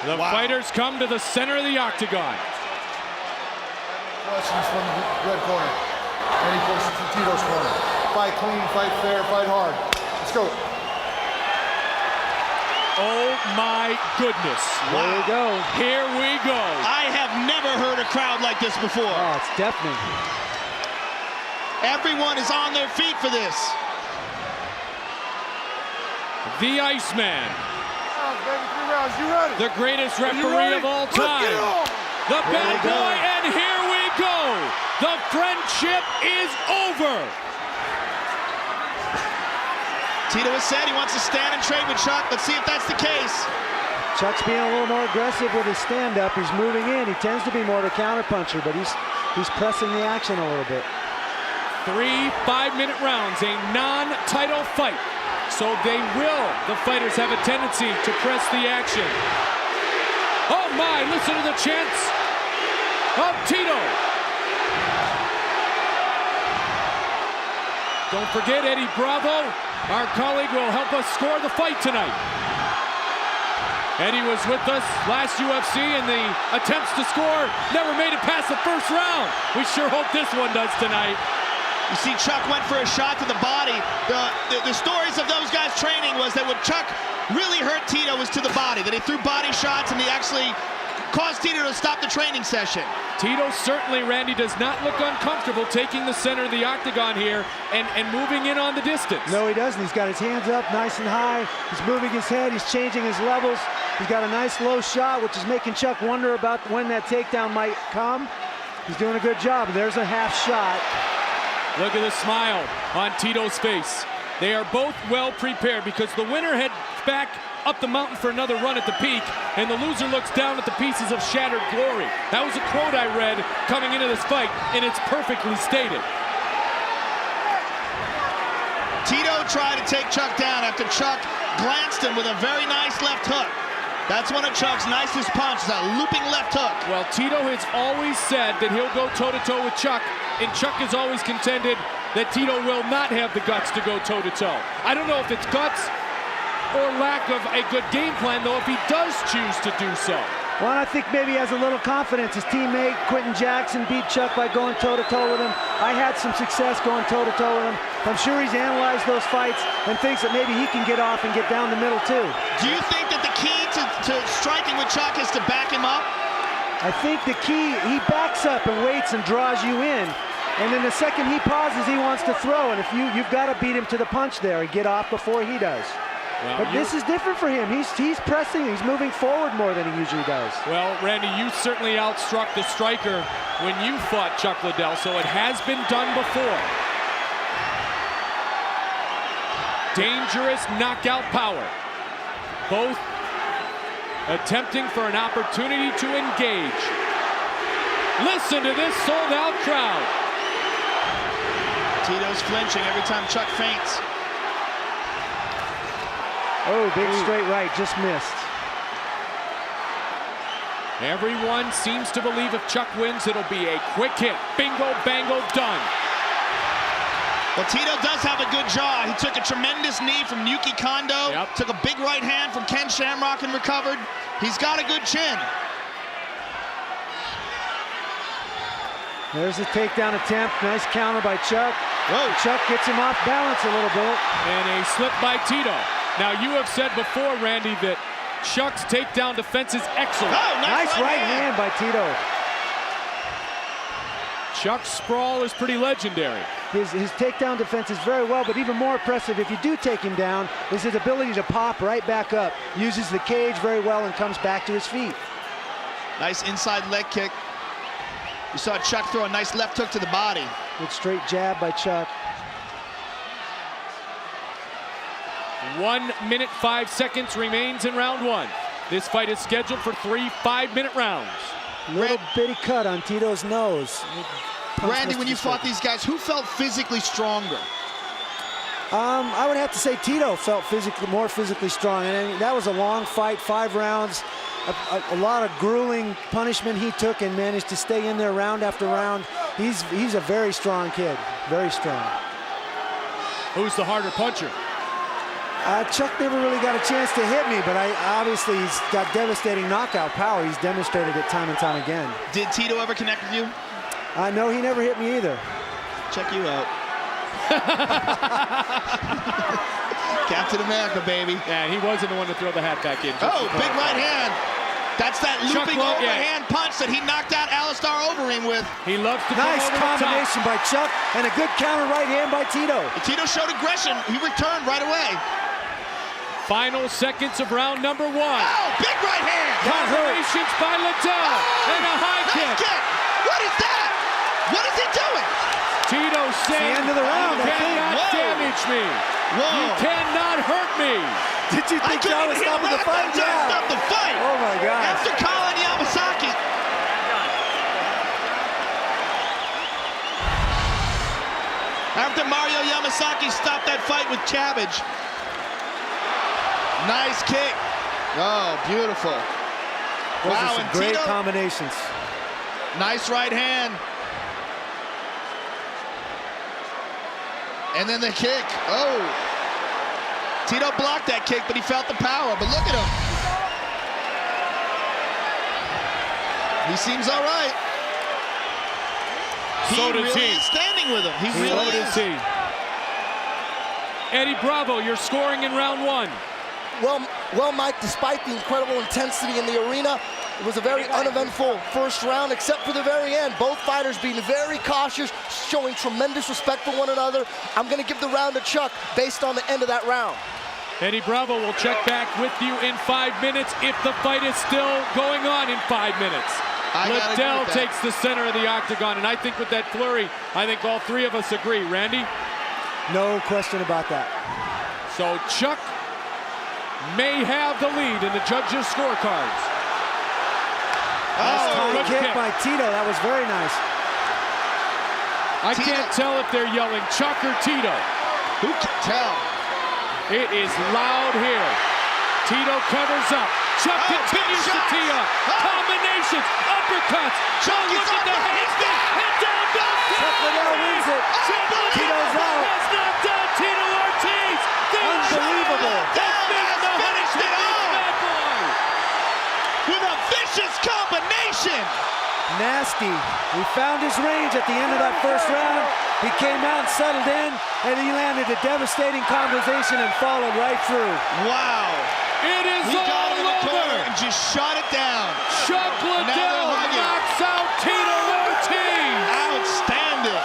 The fighters come to the center of the octagon. Questions from the red corner. Any questions from Tito's corner? Fight clean, fight fair, fight hard. Let's go. Oh my goodness. Wow. There we go. Here we go. I have never heard a crowd like this before. Oh, it's deafening. Everyone is on their feet for this. The Iceman. Baby, 3 rounds. You ready? The greatest referee of all time. The bad boy, and here we go. The friendship is over. Tito has said he wants to stand and trade with Chuck. Let's see if that's the case. Chuck's being a little more aggressive with his stand-up. He's moving in. He tends to be more of a counter-puncher, but he's pressing the action a little bit. 3 5-minute rounds, a non-title fight. So the fighters have a tendency to press the action. Oh my, listen to the chants of Tito. Don't forget Eddie Bravo, our colleague, will help us score the fight tonight. Eddie was with us last UFC, and the attempts to score never made it past the first round. We sure hope this one does tonight. You see Chuck went for a shot to the body. The stories of those guys training was that what Chuck really hurt Tito was to the body, that he threw body shots and he actually caused Tito to stop the training session. Tito certainly, Randy, does not look uncomfortable taking the center of the octagon here and moving in on the distance. No, he doesn't. He's got his hands up nice and high. He's moving his head. He's changing his levels. He's got a nice low shot, which is making Chuck wonder about when that takedown might come. He's doing a good job. There's a half shot. Look at the smile on Tito's face. They are both well prepared because the winner heads back up the mountain for another run at the peak, and the loser looks down at the pieces of shattered glory. That was a quote I read coming into this fight, and it's perfectly stated. Tito tried to take Chuck down after Chuck glanced him with a very nice left hook. That's one of Chuck's nicest punches, that looping left hook. Well, Tito has always said that he'll go toe-to-toe with Chuck, and Chuck has always contended that Tito will not have the guts to go toe-to-toe. I don't know if it's guts or lack of a good game plan, though, if he does choose to do so. Well, I think maybe he has a little confidence. His teammate, Quentin Jackson, beat Chuck by going toe-to-toe with him. I had some success going toe-to-toe with him. I'm sure he's analyzed those fights and thinks that maybe he can get off and get down the middle, too. Do you think that the key to striking with Chuck is to back him up? I think the key, he backs up and waits and draws you in. And then the second he pauses, he wants to throw. And if you've got to beat him to the punch there and get off before he does. Well, but this is different for him. He's pressing, he's moving forward more than he usually does. Well, Randy, you certainly outstruck the striker when you fought Chuck Liddell, so it has been done before. Dangerous knockout power. Both attempting for an opportunity to engage. Listen to this sold-out crowd. Tito's flinching every time Chuck feints. Oh, big straight right, just missed. Everyone seems to believe if Chuck wins, it'll be a quick hit. Bingo, bango, done. Well, Tito does have a good jaw. He took a tremendous knee from Yuki Kondo, took a big right hand from Ken Shamrock and recovered. He's got a good chin. There's a takedown attempt. Nice counter by Chuck. Whoa. Chuck gets him off balance a little bit. And a slip by Tito. Now, you have said before, Randy, that Chuck's takedown defense is excellent. Oh, nice right hand by Tito. Chuck's sprawl is pretty legendary. His takedown defense is very well, but even more impressive if you do take him down is his ability to pop right back up. Uses the cage very well and comes back to his feet. Nice inside leg kick. You saw Chuck throw a nice left hook to the body. Good straight jab by Chuck. 1 minute 5 seconds remains in round one. This fight is scheduled for 3 5-minute rounds. Little bitty cut on Tito's nose. Randy, when you fought these guys, who felt physically stronger? I would have to say Tito felt more physically strong, and that was a long fight, 5 rounds. A lot of grueling punishment he took and managed to stay in there round after round. He's a very strong kid, very strong. Who's the harder puncher? Chuck never really got a chance to hit me, but obviously he's got devastating knockout power. He's demonstrated it time and time again. Did Tito ever connect with you? No, he never hit me either. Check you out. Captain America, baby. Yeah, he wasn't the one to throw the hat back in. Oh, big right hand. That's that looping overhand punch that he knocked out Alistair Overeem with. He loves to nice combination by Chuck and a good counter right hand by Tito. Tito showed aggression. He returned right away. Final seconds of round number 1. Oh, big right hand. Combinations by Lydell and a high kick. What is that? What is he doing? Tito saying, the end of the round, you cannot damage me. You cannot hurt me. Did you think that was stopping the fight? Yeah. Stop the fight. Oh my God. After Colin Yamasaki. After Mario Yamasaki stopped that fight with Cabbage. Nice kick. Oh, beautiful. Those are some great combinations. Nice right hand. And then the kick. Oh. Tito blocked that kick, but he felt the power. But look at him. He seems all right. So does he. Is standing with him. He really is. So does he. Eddie Bravo, you're scoring in round 1. Well, Mike, despite the incredible intensity in the arena, it was a very uneventful first round, except for the very end. Both fighters being very cautious, showing tremendous respect for one another. I'm going to give the round to Chuck based on the end of that round. Eddie Bravo will check back with you in 5 minutes if the fight is still going on in 5 minutes. Lydell takes the center of the octagon, and I think with that flurry, I think all 3 of us agree. Randy? No question about that. So Chuck may have the lead in the judges' scorecards. Nice kick by Tito. That was very nice. I can't tell if they're yelling Chuck or Tito. Who can tell? It is loud here. Tito covers up. Chuck continues to tee up. Combinations, uppercuts. Chuck look at the handstand. And down goes Chuck Liddell wins it. Tito's out. Has knocked down Tito Ortiz. Unbelievable. Finished it all. With a vicious combination. Nasty. He found his range at the end of that first round. He came out and settled in, and he landed a devastating combination and followed right through. Wow. It is He got in the all corner over. and just shut it down. Chuck Liddell knocks out Tito Ortiz. Outstanding.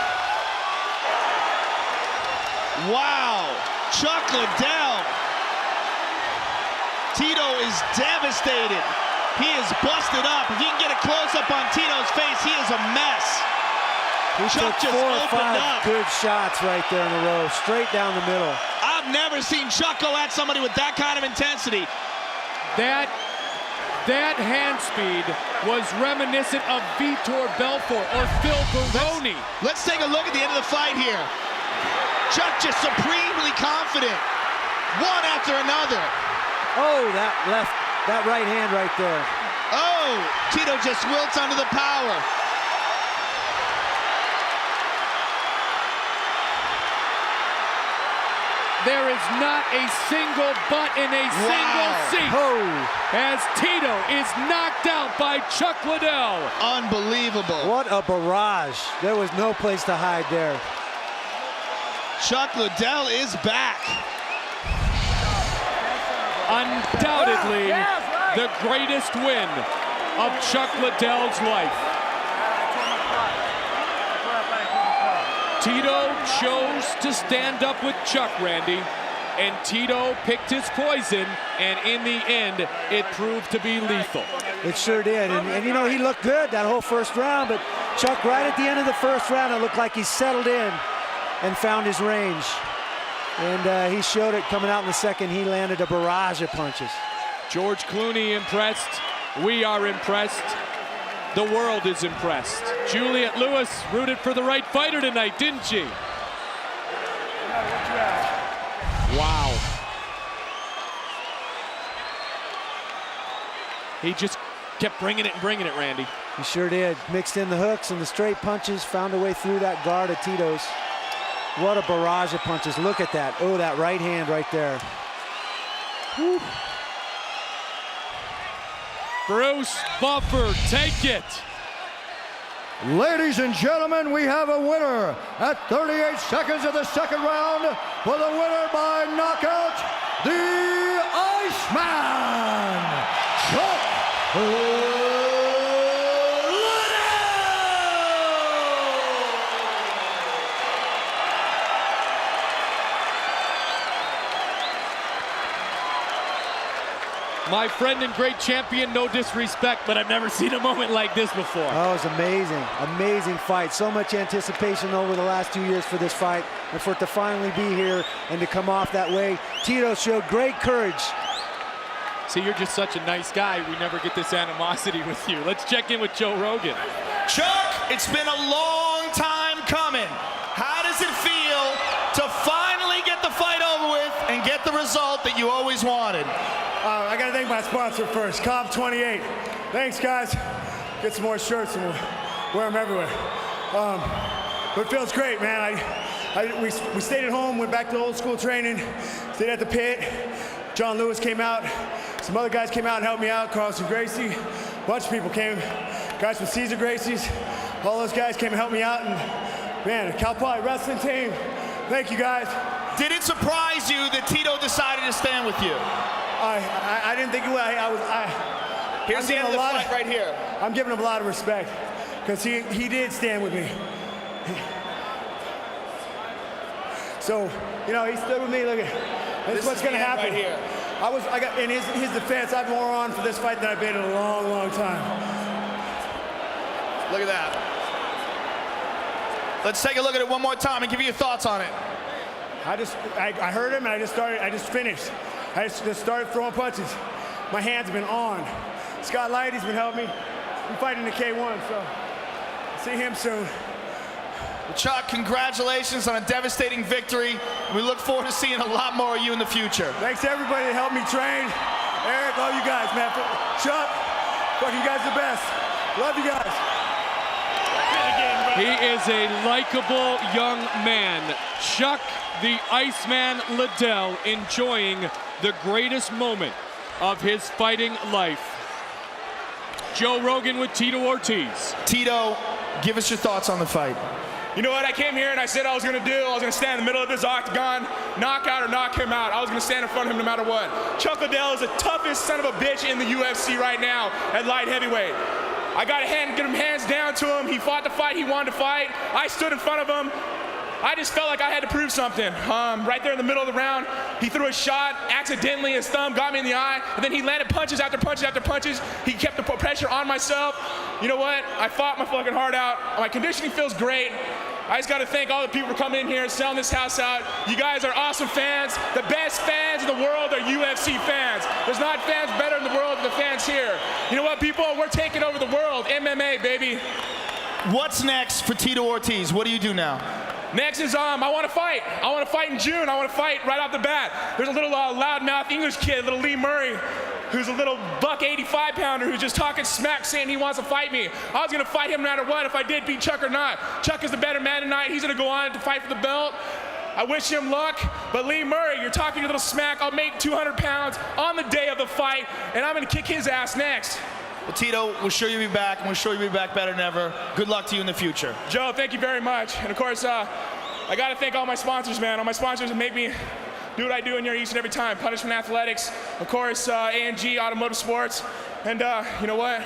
Wow. Chuck Liddell. Tito is devastated. He is busted up. If you can get a close-up on Tito's face, he is a mess. Chuck just 4 or 5 opened up. good shots right there in a row, straight down the middle. I've never seen Chuck go at somebody with that kind of intensity. That hand speed was reminiscent of Vitor Belfort or Phil Baroni. Let's take a look at the end of the fight here. Chuck just supremely confident. One after another. Oh, that right hand right there. Oh, Tito just wilts under the power. There is not a single butt in a single seat as Tito is knocked out by Chuck Liddell. Unbelievable. What a barrage. There was no place to hide there. Chuck Liddell is back. Undoubtedly the greatest win of Chuck Liddell's life. Tito chose to stand up with Chuck, Randy, and Tito picked his poison, and in the end, it proved to be lethal. It sure did, and you know, he looked good that whole first round, but Chuck, right at the end of the first round, it looked like he settled in and found his range. And he showed it coming out in the second. He landed a barrage of punches. George Clooney impressed. We are impressed. The world is impressed. Juliette Lewis rooted for the right fighter tonight, didn't she? Wow. He just kept bringing it and bringing it, Randy. He sure did. Mixed in the hooks and the straight punches, found a way through that guard of Tito's. What a barrage of punches. Look at that. Oh, that right hand right there. Whew. Bruce Buffer, take it. Ladies and gentlemen, we have a winner at 38 seconds of the second round. For the winner by knockout, the Iceman, Chuck Liddell. My friend and great champion, no disrespect, but I've never seen a moment like this before. Oh, it was amazing, amazing fight. So much anticipation over the last 2 years for this fight, and for it to finally be here and to come off that way. Tito showed great courage. See, you're just such a nice guy. We never get this animosity with you. Let's check in with Joe Rogan. Chuck, it's been a long time coming. How does it feel to finally get the fight over with and get the result that you always wanted? I got to thank my sponsor first, COP28. Thanks, guys. Get some more shirts and we'll wear them everywhere. But it feels great, man. We stayed at home, went back to old school training, stayed at the pit. John Lewis came out. Some other guys came out and helped me out. Carlson Gracie, a bunch of people came. Guys from Caesar Gracie's, all those guys came and helped me out. And man, the Cal Poly wrestling team, thank you guys. Did it surprise you that Tito decided to stand with you? I didn't think it would. Here's the end of the fight right here. I'm giving him a lot of respect because he did stand with me. So, you know, he stood with me. Look at this is what's going to happen. Right here. I got in his defense. I've been more on for this fight than I've been in a long, long time. Look at that. Let's take a look at it one more time and give you your thoughts on it. I heard him and I just finished. I just started throwing punches. My hands have been on. Scott Lighty's been helping me. I'm fighting the K1, so see him soon. Well, Chuck, congratulations on a devastating victory. We look forward to seeing a lot more of you in the future. Thanks to everybody that helped me train. Eric, all you guys, man. Chuck, fuck you guys the best. Love you guys. He is a likable young man. Chuck the Iceman Liddell enjoying the greatest moment of his fighting life. Joe Rogan with Tito Ortiz. Tito, give us your thoughts on the fight. You know what, I came here and I said I was gonna do. I was gonna stand in the middle of this octagon, knock out or knock him out. I was gonna stand in front of him no matter what. Chuck Liddell is the toughest son of a bitch in the UFC right now at light heavyweight. I got to get him hands down to him. He fought the fight he wanted to fight. I stood in front of him. I just felt like I had to prove something. Right there in the middle of the round, he threw a shot, accidentally his thumb got me in the eye, and then he landed punches after punches after punches. He kept the pressure on myself. You know what? I fought my fucking heart out. My conditioning feels great. I just got to thank all the people for coming in here and selling this house out. You guys are awesome fans. The best fans in the world are UFC fans. There's not fans better in the world than the fans here. You know what, people? We're taking over the world. MMA, baby. What's next for Tito Ortiz? What do you do now? Next is, I want to fight. I want to fight in June. I want to fight right off the bat. There's a little loudmouth English kid, little Lee Murray, who's a little buck 85-pounder who's just talking smack saying he wants to fight me. I was going to fight him no matter what if I did beat Chuck or not. Chuck is the better man tonight. He's going to go on to fight for the belt. I wish him luck, but Lee Murray, you're talking a little smack. I'll make 200 pounds on the day of the fight, and I'm going to kick his ass next. Well, Tito, we're sure you'll be back, and we're sure you'll be back better than ever. Good luck to you in the future. Joe, thank you very much. And of course, I got to thank all my sponsors, man. All my sponsors that make me do what I do in here each and every time. Punishment Athletics, of course, A&G Automotive Sports. And you know what?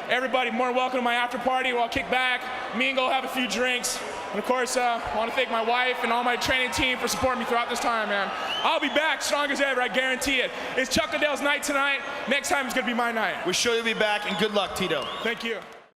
Everybody more than welcome to my after party where I'll kick back, me and go have a few drinks. And of course, I want to thank my wife and all my training team for supporting me throughout this time, man. I'll be back strong as ever, I guarantee it. It's Chuck Liddell's night tonight. Next time it's going to be my night. We're sure you'll be back, and good luck, Tito. Thank you.